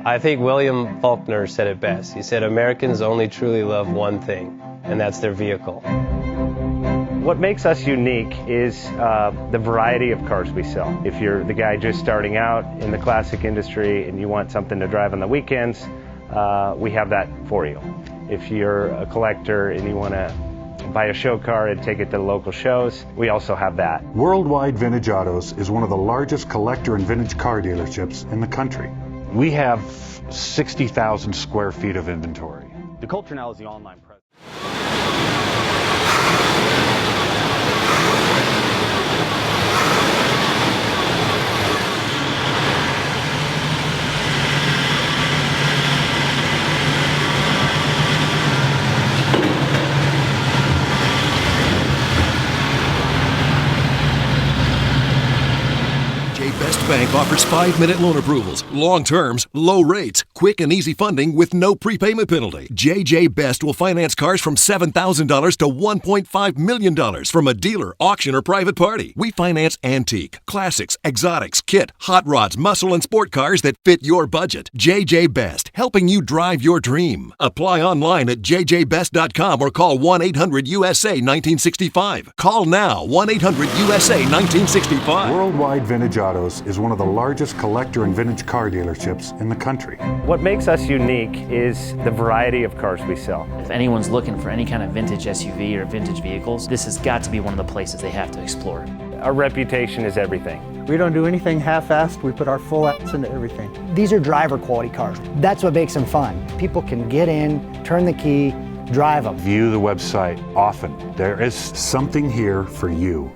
I think William Faulkner said it best. He said, Americans only truly love one thing, and that's their vehicle. What makes us unique is the variety of cars we sell. If you're the guy just starting out in the classic industry and you want something to drive on the weekends, we have that for you. If you're a collector and you want to buy a show car and take it to the local shows, we also have that. Worldwide Vintage Autos is one of the largest collector and vintage car dealerships in the country. We have 60,000 square feet of inventory. The culture now is the online presence. Best Bank offers 5-minute loan approvals, long terms, low rates, quick and easy funding with no prepayment penalty. JJ Best will finance cars from $7,000 to $1.5 million from a dealer, auction, or private party. We finance antique, classics, exotics, kit, hot rods, muscle, and sport cars that fit your budget. JJ Best, helping you drive your dream. Apply online at jjbest.com or call 1-800-USA-1965. Call now, 1-800-USA-1965. Worldwide Vintage Autos is one of the largest collector and vintage car dealerships in the country. What makes us unique is the variety of cars we sell. If anyone's looking for any kind of vintage SUV or vintage vehicles, this has got to be one of the places they have to explore. Our reputation is everything. We don't do anything half-assed. We put our full ass into everything. These are driver quality cars. That's what makes them fun. People can get in, turn the key, drive them. View the website often. There is something here for you.